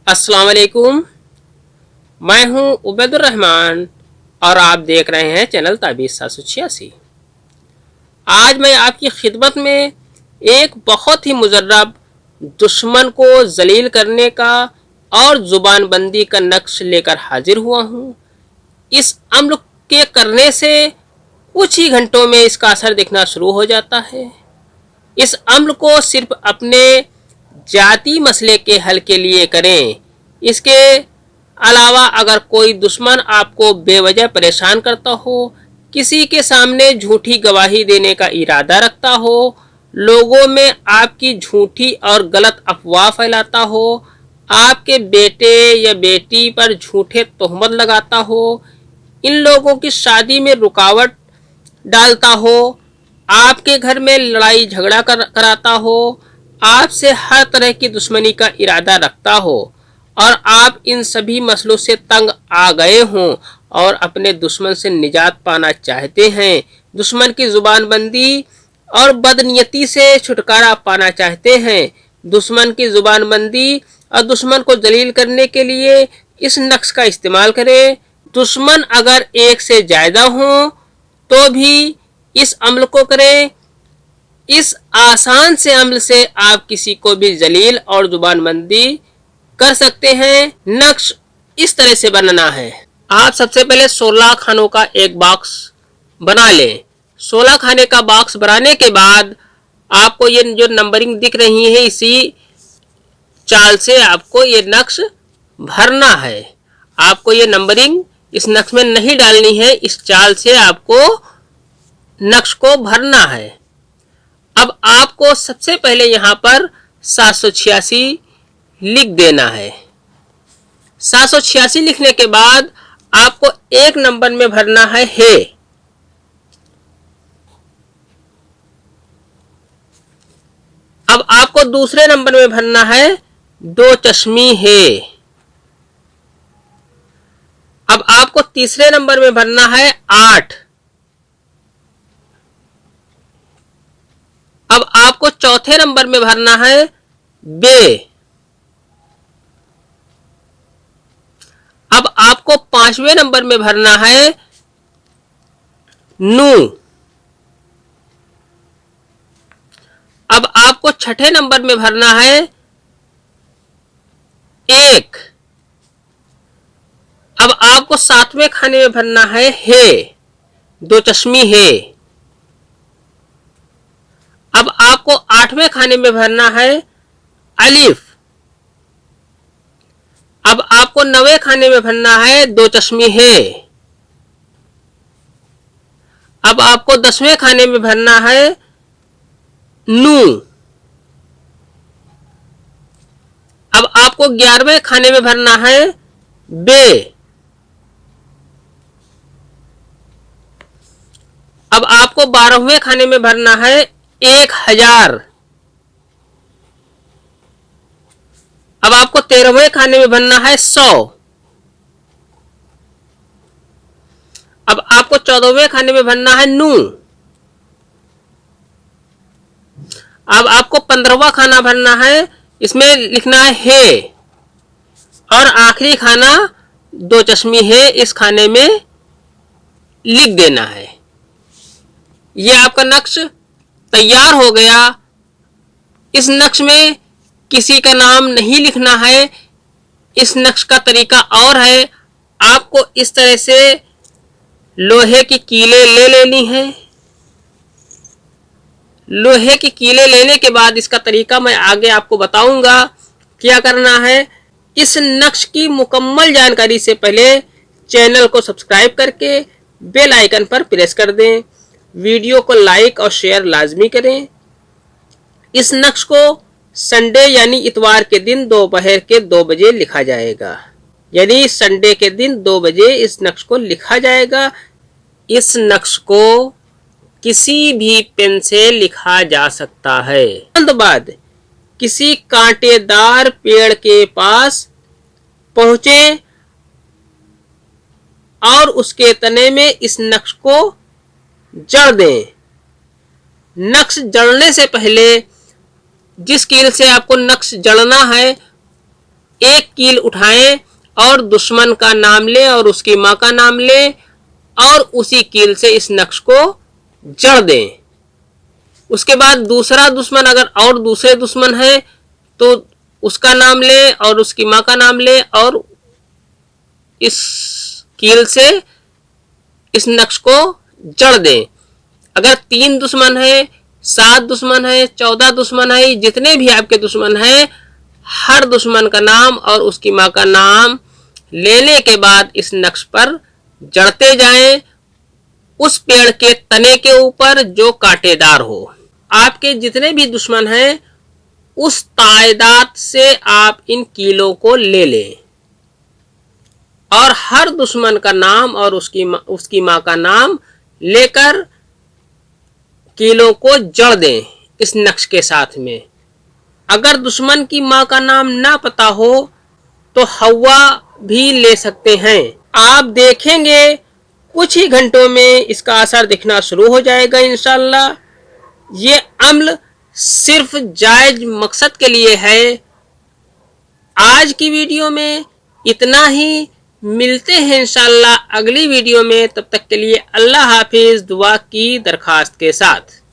अस्सलाम वालेकुम। मैं हूं उबैदुर रहमान और आप देख रहे हैं चैनल ताबीज़ 786। आज मैं आपकी खिदमत में एक बहुत ही मुजर्रब दुश्मन को जलील करने का और जुबानबंदी का नक्श लेकर हाजिर हुआ हूं। इस अम्ल के करने से कुछ ही घंटों में इसका असर दिखना शुरू हो जाता है। इस अम्ल को सिर्फ अपने जाती मसले के हल के लिए करें। इसके अलावा अगर कोई दुश्मन आपको बेवजह परेशान करता हो, किसी के सामने झूठी गवाही देने का इरादा रखता हो, लोगों में आपकी झूठी और गलत अफवाह फैलाता हो, आपके बेटे या बेटी पर झूठे तोहमत लगाता हो, इन लोगों की शादी में रुकावट डालता हो, आपके घर में लड़ाई झगड़ा कराता हो, आपसे हर तरह की दुश्मनी का इरादा रखता हो और आप इन सभी मसलों से तंग आ गए हों और अपने दुश्मन से निजात पाना चाहते हैं, दुश्मन की जुबानबंदी और बदनीयती से छुटकारा पाना चाहते हैं, दुश्मन की जुबानबंदी और दुश्मन को जलील करने के लिए इस नक्श का इस्तेमाल करें। दुश्मन अगर एक से ज्यादा हो तो भी इस अमल को करें। इस आसान से अमल से आप किसी को भी जलील और जुबानबंदी कर सकते हैं। नक्श इस तरह से बनाना है। आप सबसे पहले 16 खानों का एक बॉक्स बना लें। 16 खाने का बॉक्स बनाने के बाद आपको ये जो नंबरिंग दिख रही है, इसी चाल से आपको ये नक्श भरना है। आपको ये नंबरिंग इस नक्श में नहीं डालनी है, इस चाल से आपको नक्श को भरना है। अब आपको सबसे पहले यहां पर 786 लिख देना है। 786 लिखने के बाद आपको एक नंबर में भरना है हे। अब आपको दूसरे नंबर में भरना है 2 चश्मी है। अब आपको तीसरे नंबर में भरना है 8। अब आपको चौथे नंबर में भरना है बे। अब आपको 5वें नंबर में भरना है नू। अब आपको 6ठे नंबर में भरना है 1। अब आपको 7वें खाने में भरना है हे, 2 चश्मी है। अब आपको 8वें खाने में भरना है अलिफ। अब आपको 9वें खाने में भरना है 2 चश्मी है। अब आपको 10वें खाने में भरना है नू। अब आपको 11वें खाने में भरना है बे। अब आपको 12वें खाने में भरना है 1000। अब आपको 13वें खाने में भरना है 100। अब आपको 14वें खाने में भरना है नू। अब आपको 15वां खाना भरना है, इसमें लिखना है हे और आखिरी खाना 2 चश्मी है, इस खाने में लिख देना है। यह आपका नक्श तैयार हो गया। इस नक्श में किसी का नाम नहीं लिखना है। इस नक्श का तरीका और है। आपको इस तरह से लोहे की कीलें ले लेनी है। लोहे की कीलें लेने के बाद इसका तरीका मैं आगे आपको बताऊंगा क्या करना है। इस नक्श की मुकम्मल जानकारी से पहले चैनल को सब्सक्राइब करके बेल आइकन पर प्रेस कर दें। वीडियो को लाइक और शेयर लाजमी करें। इस नक्श को संडे यानी इतवार के दिन दोपहर के 2 बजे लिखा जाएगा। यानी संडे के दिन 2 बजे इस नक्श को लिखा जाएगा। इस नक्श को किसी भी पेन से लिखा जा सकता है। बाद किसी कांटेदार पेड़ के पास पहुंचे और उसके तने में इस नक्श को जड़ दें। नक्श जड़ने से पहले जिस कील से आपको नक्श जड़ना है एक कील उठाएं और दुश्मन का नाम ले और उसकी मां का नाम ले और उसी कील से इस नक्श को जड़ दें। उसके बाद दूसरा दुश्मन अगर और दूसरे दुश्मन है तो उसका नाम ले और उसकी मां का नाम ले और इस कील से इस नक्श को जड़ दें। अगर 3 दुश्मन है, 7 दुश्मन है, 14 दुश्मन है, जितने भी आपके दुश्मन हैं, हर दुश्मन का नाम और उसकी मां का नाम लेने के बाद इस नक्श पर जड़ते जाएं, उस पेड़ के तने के ऊपर जो कांटेदार हो। आपके जितने भी दुश्मन हैं उस तादाद से आप इन कीलों को ले लें और हर दुश्मन का नाम और उसकी मां का नाम लेकर कीलों को जड़ दें इस नक्श के साथ में। अगर दुश्मन की मां का नाम ना पता हो तो हवा भी ले सकते हैं। आप देखेंगे कुछ ही घंटों में इसका असर दिखना शुरू हो जाएगा इंशाल्लाह। ये अम्ल सिर्फ जायज मकसद के लिए है। आज की वीडियो में इतना ही, मिलते हैं इंशाल्लाह अगली वीडियो में। तब तक के लिए अल्लाह हाफिज, दुआ की दरखास्त के साथ।